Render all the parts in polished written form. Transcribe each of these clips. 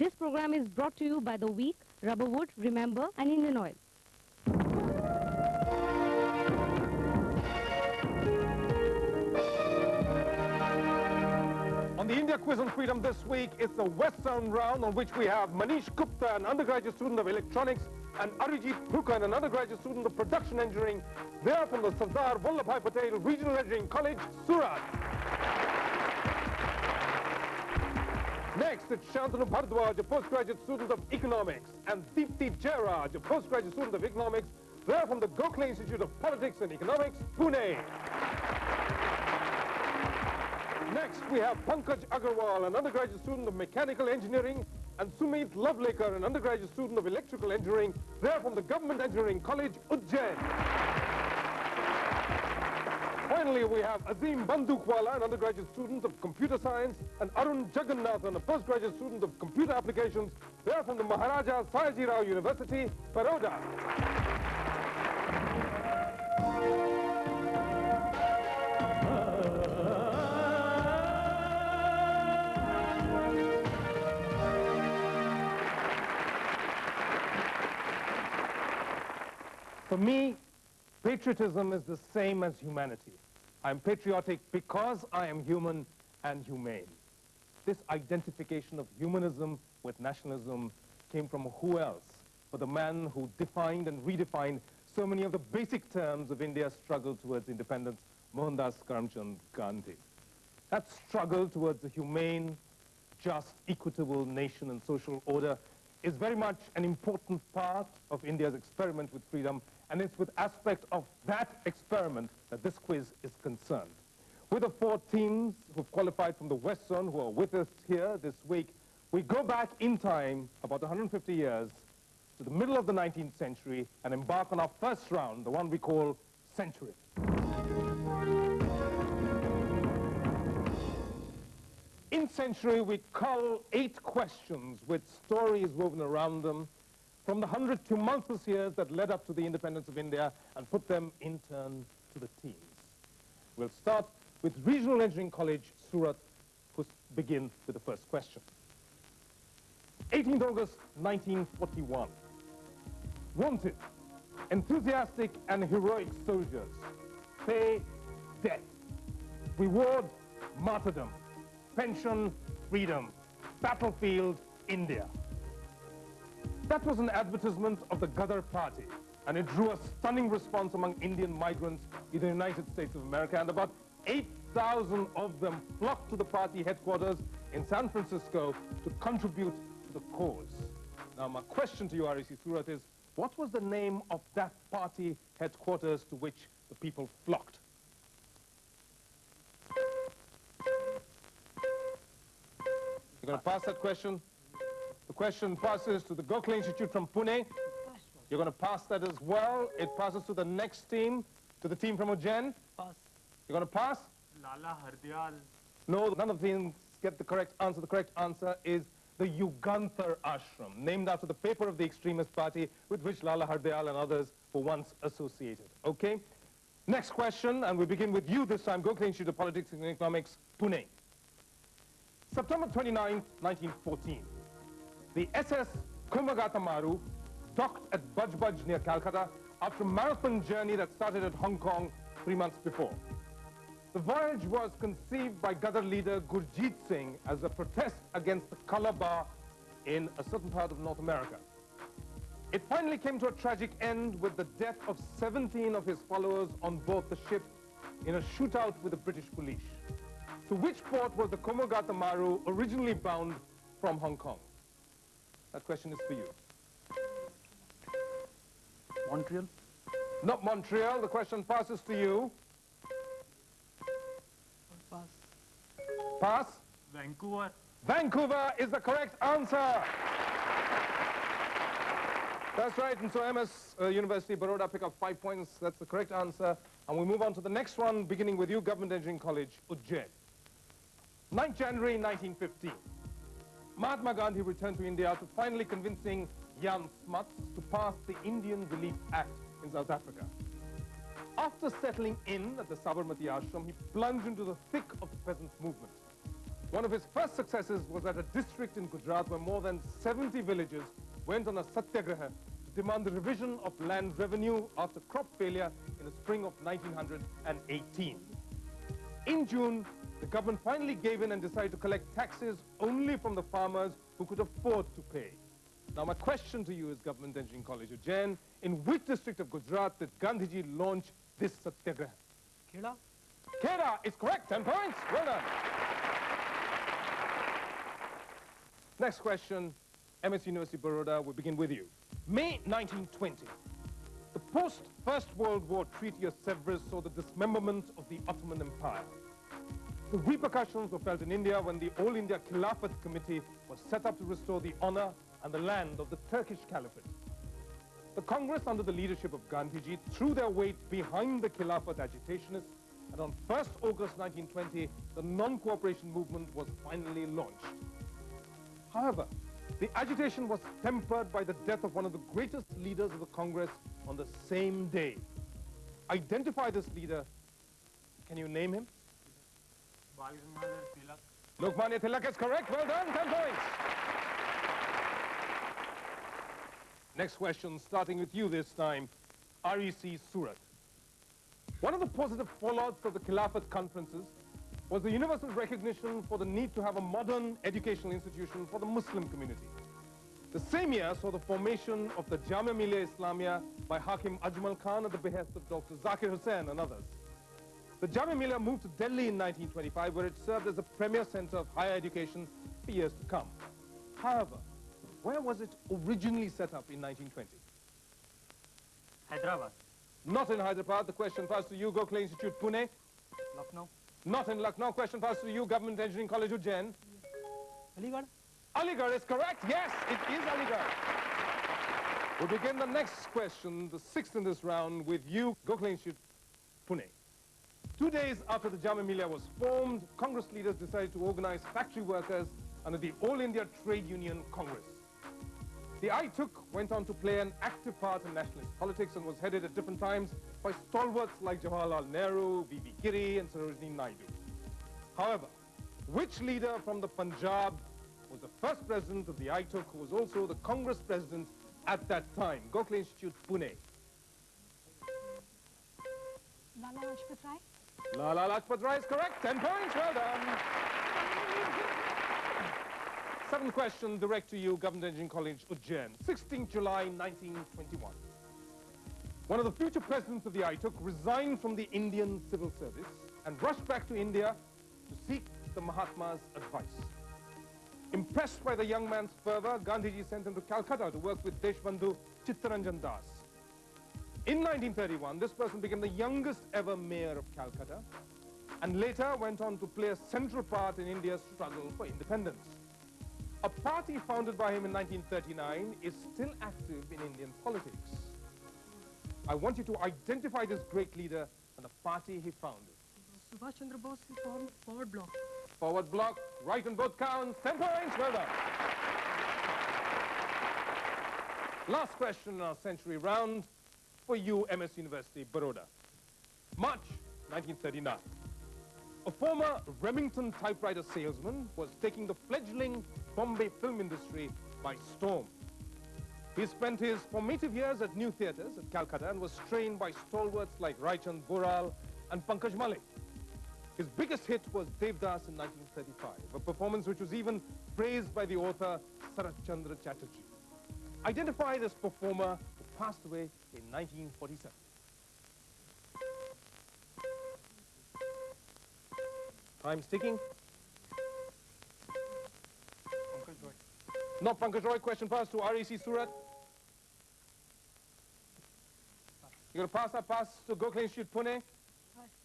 This program is brought to you by The Week, Rubberwood, Remember and Indian Oil. On the India Quiz on Freedom this week, it's the Western round on which we have Manish Gupta, an undergraduate student of electronics, and Arijit Bhukan, an undergraduate student of production engineering. They are from the Sardar Vallabhbhai Patel Regional Engineering College, Surat. Next, it's Shantanu Bhardwaj, a postgraduate student of economics, and Deepthi Jairaj, a postgraduate student of economics. They are from the Gokhale Institute of Politics and Economics, Pune. Next, we have Pankaj Agarwal, an undergraduate student of mechanical engineering, and Sumit Lovelekar, an undergraduate student of electrical engineering. They are from the Government Engineering College, Ujjain. Finally, we have Azeem Bandukwala, an undergraduate student of computer science, and Arun Jagannathan, a postgraduate student of computer applications. They are from the Maharaja Sayaji Rao University, Baroda. For me, patriotism is the same as humanity. I'm patriotic because I am human and humane. This identification of humanism with nationalism came from who else but the man who defined and redefined so many of the basic terms of India's struggle towards independence, Mohandas Karamchand Gandhi. That struggle towards a humane, just, equitable nation and social order is very much an important part of India's experiment with freedom, and it's with aspect of that experiment that this quiz is concerned. With the 4 teams who've qualified from the West Zone who are with us here this week, we go back in time about 150 years to the middle of the 19th century and embark on our first round, the one we call Century. In Century, we cull 8 questions with stories woven around them from the 100 tumultuous years that led up to the independence of India and put them in turn to the teams. We'll start with Regional Engineering College, Surat, who begin with the first question. 18th August 1941. Wanted, enthusiastic and heroic soldiers. Pay, death. Reward, martyrdom. Pension, freedom. Battlefield, India. That was an advertisement of the Gadar Party, and it drew a stunning response among Indian migrants in the United States of America, and about 8,000 of them flocked to the party headquarters in San Francisco to contribute to the cause. Now, my question to you, REC Surat, is what was the name of that party headquarters to which the people flocked? You're going to pass that question? The question passes to the Gokhale Institute from Pune. You're going to pass that as well. It passes to the next team, to the team from Ujjain. Pass. You're going to pass? Lala Hardyal. No, none of the teams get the correct answer. The correct answer is the Yugantar Ashram, named after the paper of the extremist party with which Lala Hardyal and others were once associated. Okay? Next question, and we begin with you this time, Gokhale Institute of Politics and Economics, Pune. September 29, 1914. The SS Komagatamaru docked at Bajbaj near Calcutta after a marathon journey that started at Hong Kong 3 months before. The voyage was conceived by Gadar leader Gurjeet Singh as a protest against the color bar in a certain part of North America. It finally came to a tragic end with the death of 17 of his followers on board the ship in a shootout with the British police. To which port was the Komagatamaru originally bound from Hong Kong? That question is for you. Montreal. Not Montreal. The question passes to you. Pass. Pass. Vancouver. Vancouver is the correct answer. That's right, and so MS University, Baroda pick up 5 points. That's the correct answer. And we move on to the next one, beginning with you, Government Engineering College, Ujjain. 9th January 1915. Mahatma Gandhi returned to India to finally convincing Jan Smuts to pass the Indian Relief Act in South Africa. After settling in at the Sabarmati Ashram, he plunged into the thick of the peasants' movement. One of his first successes was at a district in Gujarat where more than 70 villages went on a satyagraha to demand the revision of land revenue after crop failure in the spring of 1918. In June, the government finally gave in and decided to collect taxes only from the farmers who could afford to pay. Now, my question to you is, Government Engineering College, Ujjain, in which district of Gujarat did Gandhiji launch this satyagraha? Kheda. Kheda is correct, 10 points. Well done. Next question, MS University Baroda, we begin with you. May 1920, the post-First World War Treaty of Sevres saw the dismemberment of the Ottoman Empire. The repercussions were felt in India when the All India Khilafat Committee was set up to restore the honor and the land of the Turkish Caliphate. The Congress, under the leadership of Gandhiji, threw their weight behind the Khilafat agitationists, and on 1st August 1920, the non-cooperation movement was finally launched. However, the agitation was tempered by the death of one of the greatest leaders of the Congress on the same day. Identify this leader. Can you name him? Lokmanya Tilak is correct. Well done, 10 points. Next question, starting with you this time. REC Surat. One of the positive fallouts of the Khilafat conferences was the universal recognition for the need to have a modern educational institution for the Muslim community. The same year saw the formation of the Jamia Millia Islamia by Hakim Ajmal Khan at the behest of Dr. Zakir Hussain and others. The Jamia Millia moved to Delhi in 1925, where it served as a premier center of higher education for years to come. However, where was it originally set up in 1920? Hyderabad. Not in Hyderabad. The question passes to you, Gokhale Institute, Pune. Lucknow. Not in Lucknow. Question passes to you, Government Engineering College, Ujjain. Aligarh. Aligarh is correct. Yes, it is Aligarh. We begin the next question, the sixth in this round, with you, Gokhale Institute, Pune. 2 days after the Jamia Millia was formed, Congress leaders decided to organize factory workers under the All India Trade Union Congress. The ITUC went on to play an active part in nationalist politics and was headed at different times by stalwarts like Jawaharlal Nehru, V.V. Giri, and Sarojini Naidu. However, which leader from the Punjab was the first president of the ITUC, who was also the Congress president at that time? Gokhale Institute, Pune. Lala Lajpat Rai. Lala Lajpat Rai is correct. 10 points. Well done. Seventh question, direct to you, Government Engineering College, Ujjain. 16th July, 1921. One of the future presidents of the ITUC resigned from the Indian civil service and rushed back to India to seek the Mahatma's advice. Impressed by the young man's fervor, Gandhiji sent him to Calcutta to work with Deshbandhu Chittaranjan Das. In 1931, this person became the youngest ever mayor of Calcutta and later went on to play a central part in India's struggle for independence. A party founded by him in 1939 is still active in Indian politics. I want you to identify this great leader and the party he founded. Subhash Chandra Bose forward block. Forward block, right on both counts, 10 points, well done. Last question in our century round for you, MS University, Baroda. March 1939. A former Remington typewriter salesman was taking the fledgling Bombay film industry by storm. He spent his formative years at new theatres at Calcutta and was trained by stalwarts like Raichand Boral and Pankaj Malik. His biggest hit was Devdas in 1935, a performance which was even praised by the author Sarat Chandra Chatterjee. Identify this performer who passed away in 1947. Time's ticking. Pankaj Roy. Not Pankaj Roy. Question passed to REC Surat. You're going to pass that pass to Gokhale Institute, Pune.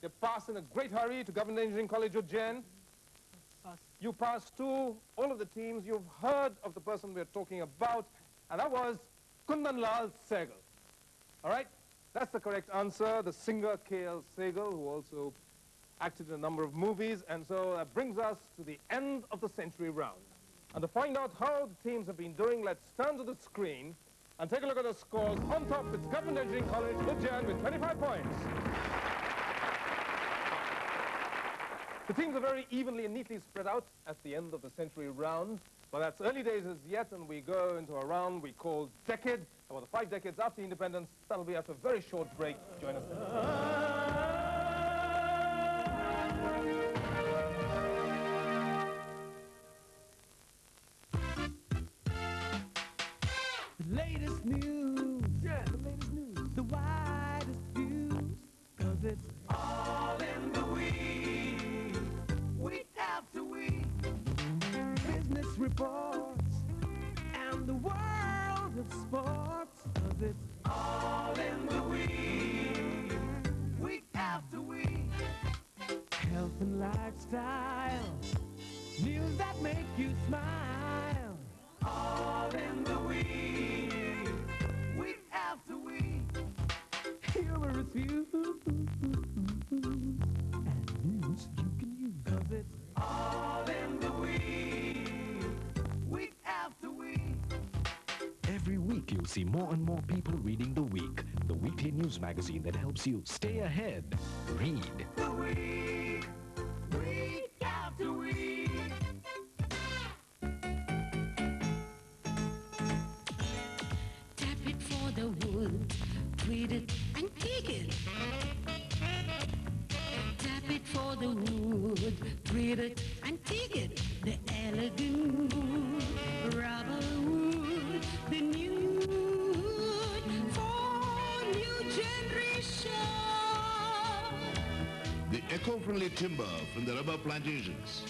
You pass in a great hurry to Government Engineering College, Ujjain. Pass. You passed to all of the teams. You've heard of the person we're talking about, and that was Kundan Lal Sehgal. All right? That's the correct answer. The singer K.L. Sehgal, who also acted in a number of movies, and so that brings us to the end of the century round. And to find out how the teams have been doing, let's turn to the screen and take a look at the scores. On top, it's Government Engineering College, Ujjain, with 25 points. The teams are very evenly and neatly spread out at the end of the century round. But that's early days as yet, and we go into a round we call Decade. About the 5 decades after independence, that'll be after a very short break. Join us then. The latest news, yeah, the latest news, the widest views, 'cause it's all in the week after week. Business reports and the world of sports, 'cause it's all in the week after week. Health and lifestyle, news that make you smile, all in the week after week. Humorous views and news you can use, 'cause it's all in the week after week. Every week you'll see more and more people reading The Week, the weekly news magazine that helps you stay ahead. Read. The week after week. Tap it for the wood, tweet it and kick it. Tap it for the wood, tweet it and kick it. The elegant rubber wood, the new wood for new generation. The eco-friendly timber from the rubber plantations.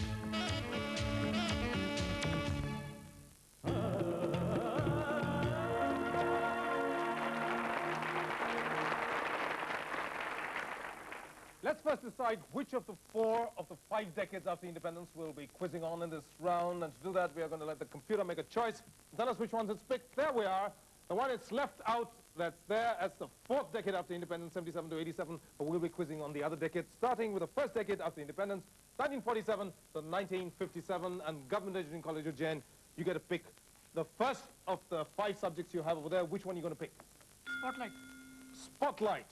Let's first decide which of the 4 of the 5 decades after independence we'll be quizzing on in this round. And to do that, we are going to let the computer make a choice. Tell us which ones it's picked. There we are. The one it's left out, that's there as the 4th decade after independence, 77 to 87. But we'll be quizzing on the other decades, starting with the 1st decade after independence, 1947 to 1957. And Government Engineering College of Jain, you get to pick the first of the 5 subjects you have over there. Which one are you going to pick? Spotlight. Spotlight.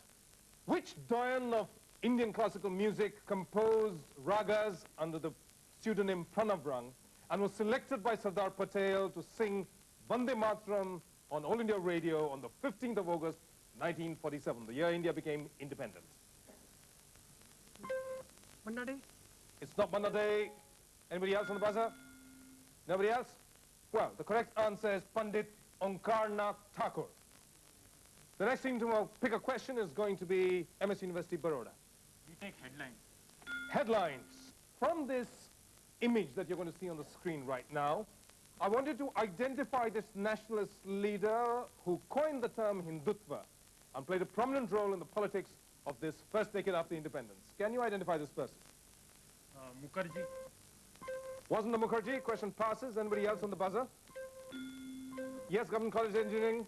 Which doyen of Indian classical music composed ragas under the pseudonym Pranavrang and was selected by Sardar Patel to sing Vande Mataram on All India Radio on the 15th of August, 1947, the year India became independent? Manna Day. It's not Manna Day. Anybody else on the buzzer? Nobody else? Well, the correct answer is Pandit Onkarnath Thakur. The next team to pick a question is going to be MS University Baroda. We take headlines. Headlines. From this image that you're going to see on the screen right now, I wanted to identify this nationalist leader who coined the term Hindutva and played a prominent role in the politics of this first decade after independence. Can you identify this person? Mukherjee. Wasn't the Mukherjee? Question passes. Anybody else on the buzzer? Yes, Government College of Engineering.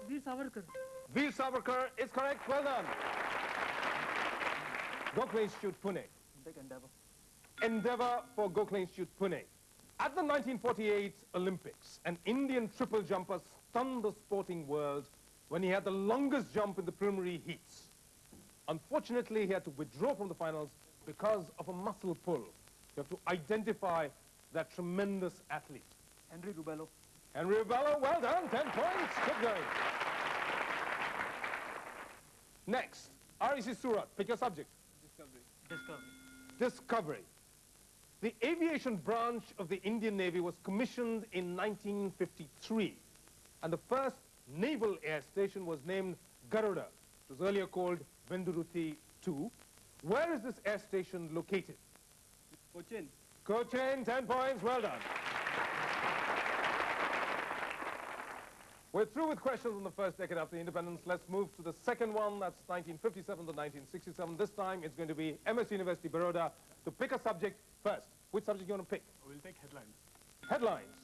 Veer Savarkar. Veer Savarkar is correct. Well done. Gokhale Institute, Pune. Take Endeavour. Endeavour for Gokhale Institute, Pune. At the 1948 Olympics, an Indian triple jumper stunned the sporting world when he had the longest jump in the preliminary heats. Unfortunately, he had to withdraw from the finals because of a muscle pull. You have to identify that tremendous athlete. Henry Rubello. Henry Rubello, well done, 10 points. Keep going. Next, REC Surat, pick your subject. Discovery. Discovery. The aviation branch of the Indian Navy was commissioned in 1953, and the first naval air station was named Baroda. It was earlier called Venduruthi II. Where is this air station located? Cochin. Cochin, 10 points, well done. We're through with questions on the first decade after independence. Let's move to the second one. That's 1957 to 1967. This time it's going to be MS University Baroda to pick a subject first. Which subject do you want to pick? We'll take headlines. Headlines.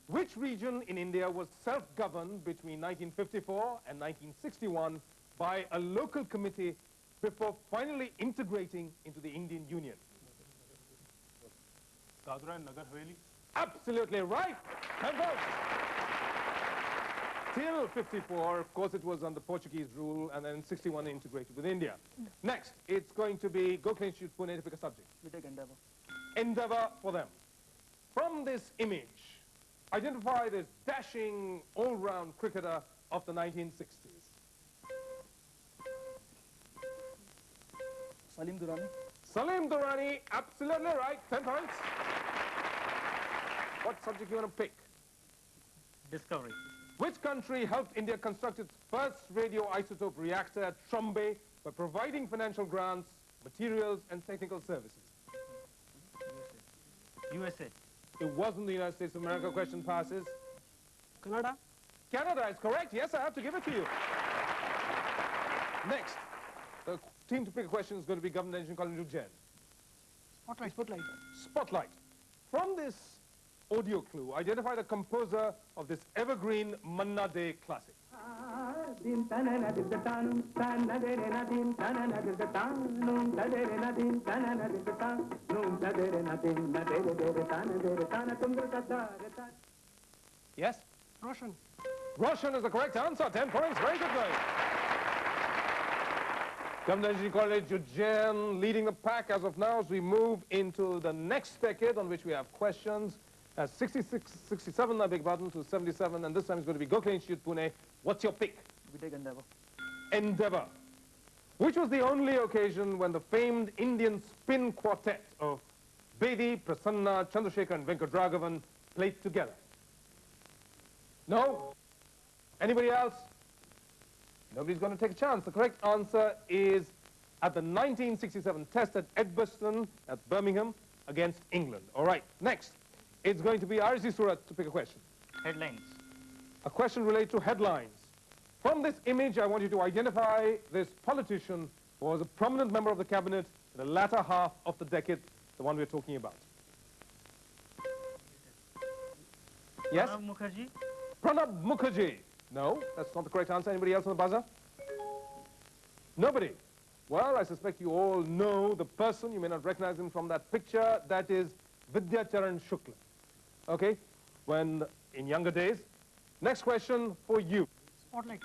Which region in India was self-governed between 1954 and 1961 by a local committee before finally integrating into the Indian Union? Dadra and Nagar Haveli. Absolutely right. 10 votes. till 54. Of course, it was under Portuguese rule, and then in 61 integrated with India. Next, it's going to be Gokhale Institute, Pune, to pick a subject. We take endeavor. Endeavor for them. From this image, identify this dashing, all-round cricketer of the 1960s. Salim Durrani. Salim Durrani, absolutely right, 10 points. What subject you want to pick? Discovery. Which country helped India construct its first radioisotope reactor at Trombay by providing financial grants, materials, and technical services? USA. It wasn't the United States of America. Question passes. Canada. Canada is correct. Yes, I have to give it to you. Next, the team to pick a question is going to be Government Engineering College Ujjain. Spotlight. Spotlight. Spotlight. From this audio clue, identify the composer of this evergreen Manna Day classic. Yes? Roshan. Roshan is the correct answer. 10 points. Very good, guys. Government Engineering College Ujjain leading the pack as of now as we move into the next decade on which we have questions. 67, I beg pardon, to 77, and this time it's going to be Gokhale Institute, Pune. What's your pick? We take endeavor. Endeavor. Which was the only occasion when the famed Indian spin quartet of Bedi, Prasanna, Chandrasekhar, and Venkatraghavan played together? No? Anybody else? Nobody's going to take a chance. The correct answer is at the 1967 test at Edgbaston at Birmingham against England. All right, next. It's going to be RC Surat to pick a question. Headlines. A question related to headlines. From this image, I want you to identify this politician who was a prominent member of the cabinet in the latter half of the decade, the one we're talking about. Yes? Pranab Mukherjee. Pranab Mukherjee. No, that's not the correct answer. Anybody else on the buzzer? Nobody. Well, I suspect you all know the person. You may not recognize him from that picture. That is Vidyacharan Shukla. Okay? When in younger days. Next question for you. Spotlight.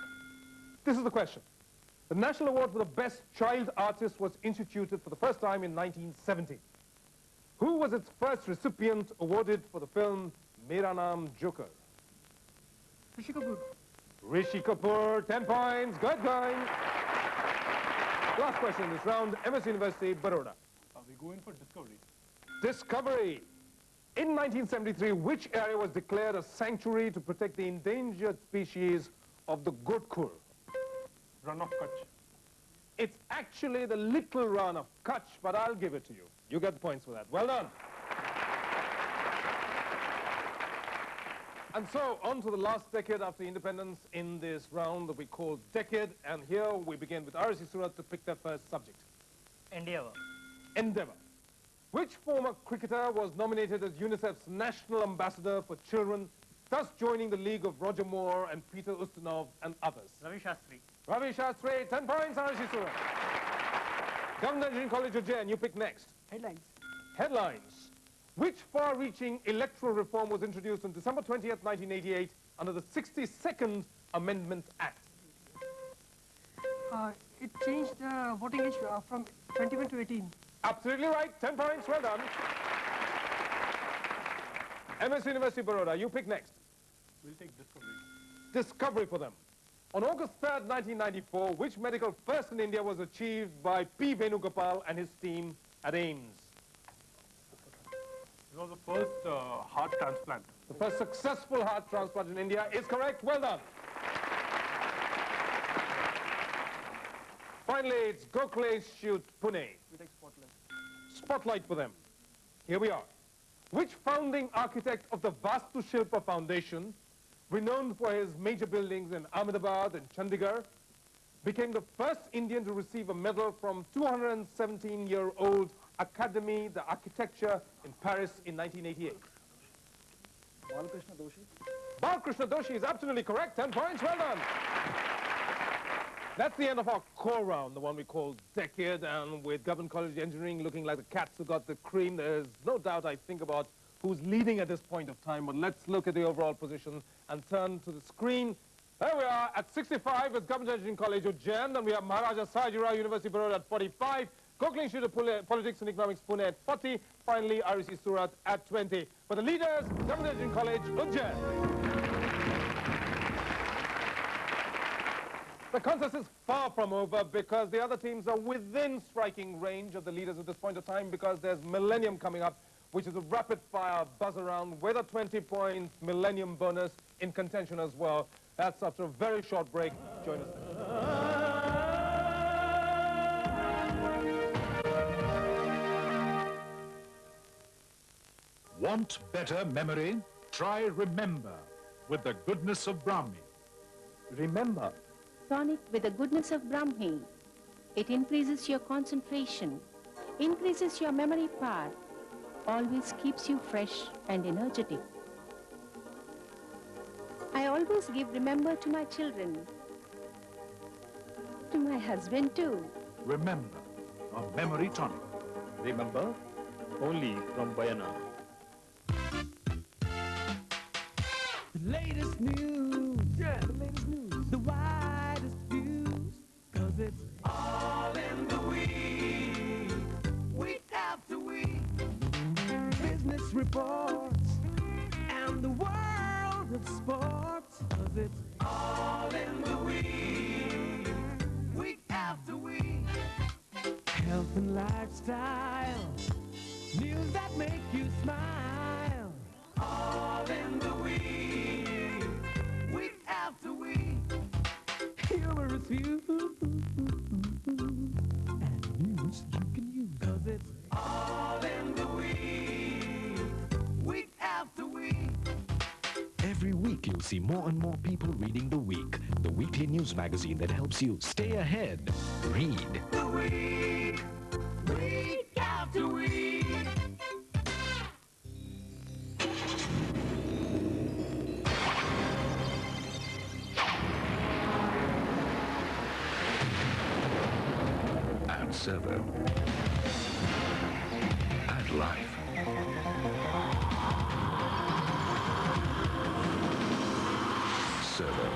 This is the question. The National Award for the Best Child Artist was instituted for the first time in 1970. Who was its first recipient awarded for the film Mera Naam Joker? Rishi Kapoor. Rishi Kapoor, 10 points. Good going. Last question in this round. MS University, Baroda. We go in for discovery. Discovery. In 1973, which area was declared a sanctuary to protect the endangered species of the Godkhur? Run of Kutch. It's actually the little run of Kutch, but I'll give it to you. You get the points for that. Well done. And so, on to the last decade after independence in this round that we call Decade. And here we begin with RC Surat to pick their first subject. Endeavor. Endeavor. Which former cricketer was nominated as UNICEF's National Ambassador for Children, thus joining the league of Roger Moore and Peter Ustinov and others? Ravi Shastri. Ravi Shastri, 10 points, RC Surat. Government Engineering College Ujjain, you pick next. Headlines. Headlines. Which far-reaching electoral reform was introduced on December 20th, 1988 under the 62nd Amendment Act? It changed the voting age from 21 to 18. Absolutely right. 10 points. Well done. MS University, Baroda, you pick next. We'll take discovery. Discovery for them. On August 3rd, 1994, which medical first in India was achieved by P. Venugopal and his team at AIIMS? It was the first heart transplant. The first successful heart transplant in India is correct. Well done. Finally, it's Gokhale Institute, Pune. We take spotlight. Spotlight for them. Here we are. Which founding architect of the Vastu Shilpa Foundation, renowned for his major buildings in Ahmedabad and Chandigarh, became the first Indian to receive a medal from 217-year-old Académie d'Architecture in Paris in 1988? Balakrishna Doshi. Balakrishna Doshi is absolutely correct. 10 points. Well done. That's the end of our core round, the one we call Decade, and with Government College Engineering looking like the cats who got the cream, there's no doubt I think about who's leading at this point of time, but let's look at the overall position and turn to the screen Here we are at 65 with Government Engineering College, Ujjain, and we have Maharaja Sajirao University, Baroda at 45, Cochlear Institute of Politics and Economics, Pune at 40, finally REC Surat at 20. For the leaders, Government Engineering College, Ujjain. The contest is far from over because the other teams are within striking range of the leaders at this point of time because there's Millennium coming up, which is a rapid-fire buzz around with a 20-point Millennium bonus in contention as well. That's after a very short break. Join us. Want better memory? Try Remember with the goodness of Brahmi. Remember. Tonic with the goodness of Brahmi. It increases your concentration, increases your memory power, always keeps you fresh and energetic. I always give Remember to my children, to my husband too. Remember, a memory tonic. Remember? Only from Bayana. The latest news, the latest news, the widest views, 'cause it's all in the week, week after week. Business reports and the world of sports, 'cause it's all in the week, week after week. Health and lifestyle, news that make you smile, all in the week, week after week. Humorous views and news you can use, 'cause it's all in the week, week after week. Every week you'll see more and more people reading The Week, the weekly news magazine that helps you stay ahead. Read. The week, week after week. Add servo. Add life. Servo.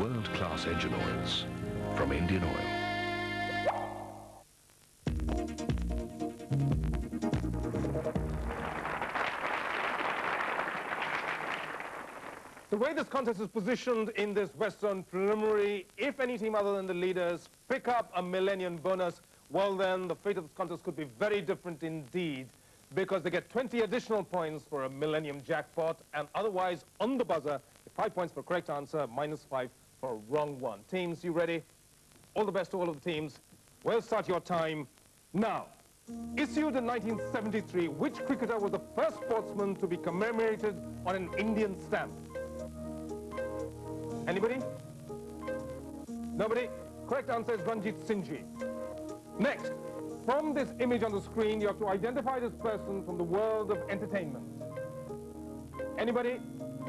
World-class engine oils from Indian Oil. The way this contest is positioned in this Western preliminary, if any team other than the leaders pick up a Millennium bonus, well then the fate of this contest could be very different indeed because they get 20 additional points for a Millennium jackpot and otherwise on the buzzer, 5 points for correct answer, -5 for a wrong one. Teams, you ready? All the best to all of the teams. We'll start your time now. Issued in 1973, which cricketer was the first sportsman to be commemorated on an Indian stamp? Anybody? Nobody? Correct answer is Ranjit Singh. Next, from this image on the screen, you have to identify this person from the world of entertainment. Anybody?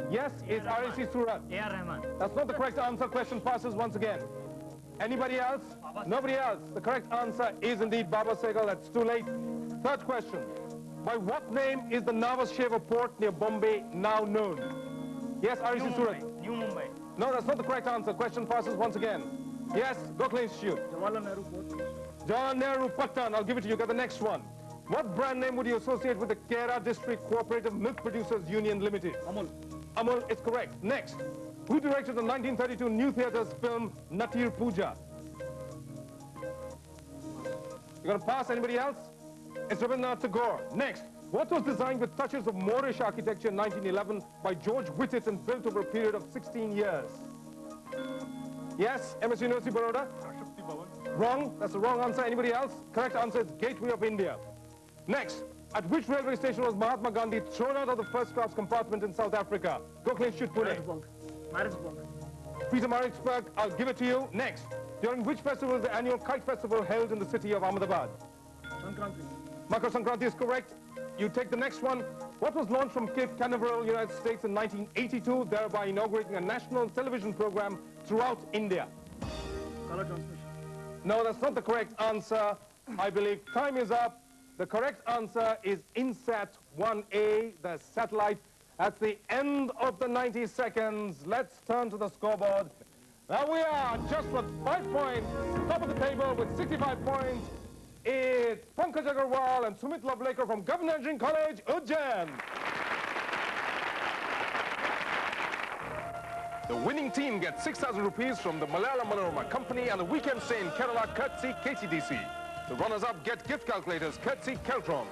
Yes, it's REC Surat. That's not the correct answer. Question passes once again. Anybody else? Nobody else. The correct answer is indeed Baba Sehgal. That's too late. Third question. By what name is the Navas Shaver port near Bombay now known? Yes, REC Surat. New Mumbai. No, that's not the correct answer. Question passes once again. Yes, Gokhale Institute. Jawaharlal Nehru Patan. I'll give it to you. Got the next one. What brand name would you associate with the Kera District Cooperative Milk Producers Union Limited? Amul. Amul is correct. Next. Who directed the 1932 New Theatre's film Natir Puja? You gonna pass? Anybody else? It's Rabindranath Tagore. Next. What was designed with touches of Moorish architecture in 1911 by George Whittet and built over a period of 16 years? Yes, MS University Baroda? Wrong. That's the wrong answer. Anybody else? Correct answer is Gateway of India. Next. At which railway station was Mahatma Gandhi thrown out of the first-class compartment in South Africa? Gokhale Institute, Pune. Peter Maritzburg, I'll give it to you. Next. During which festival is the annual Kite Festival held in the city of Ahmedabad? Sankranti. Makar Sankranti is correct. You take the next one. What was launched from Cape Canaveral, United States in 1982, thereby inaugurating a national television program throughout India? Color transmission. No, that's not the correct answer. I believe time is up. The correct answer is INSAT 1A, the satellite. That's the end of the 90 seconds. Let's turn to the scoreboard. Now we are just with 5 points, top of the table with 65 points. It's Pankaj Agarwal and Sumit Lavlekar from Government Engineering College, Ujjain. The winning team gets 6,000 rupees from the Malayalam Manorama Company and the weekend stay in Kerala, courtesy KTDC. The runners-up get gift calculators, courtesy Keltron.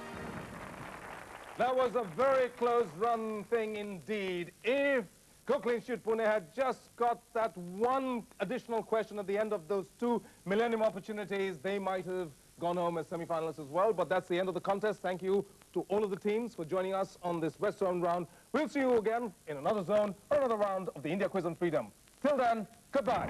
That was a very close run thing indeed. If Gokhale Institute Pune had just got that one additional question at the end of those 2 Millennium opportunities, they might have gone home as semi-finalists as well. But that's the end of the contest. Thank you to all of the teams for joining us on this West Zone round. We'll see you again in another zone or another round of the India Quiz on Freedom. Till then, goodbye.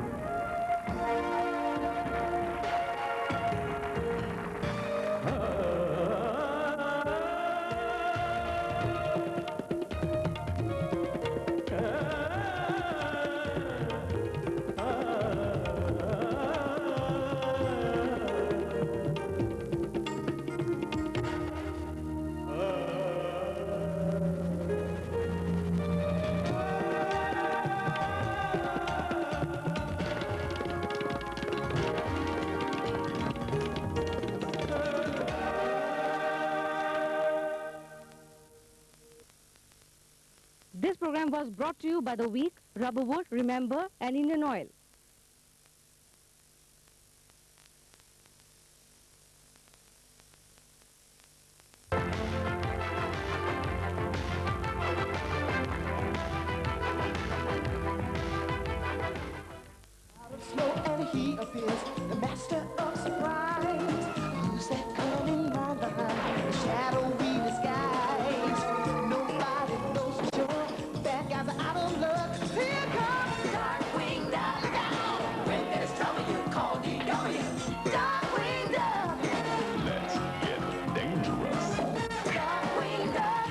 This program was brought to you by The Week, Rubberwood, Remember, and Indian Oil. Slow and he appears, the master of surprise. Who's that coming round behind the shadowy disguise? Nobody knows for sure. Bad guys are out of luck. Here comes Darkwing Duck. When there's trouble, you call DW. Darkwing Duck. Let's get dangerous. Darkwing Duck.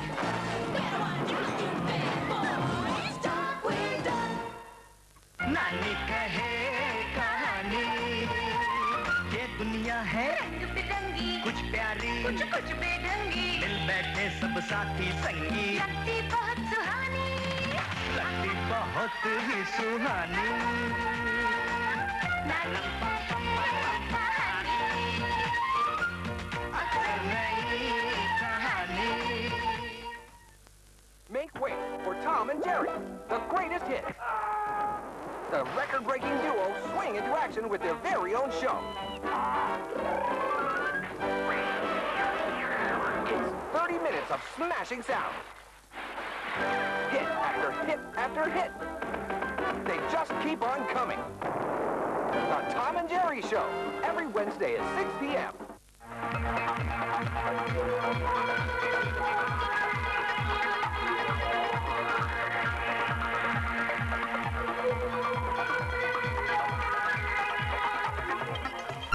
Better watch out, you bad boys. Darkwing Duck. नानी कहे कहानी ये दुनिया है रंग बिरंगी कुछ प्यारी कुछ कुछ बेढंगी मिल बैठे सब साथी संगी लगती बहुत सुहानी लगती बहुत ही सुहानी नानी कहानी अक्सर नई कहानी Make way for Tom and Jerry, the greatest hits. The record-breaking duo swing into action with their very own show. It's 30 minutes of smashing sound. Hit after hit after hit. They just keep on coming. The Tom and Jerry Show, every Wednesday at 6 p.m.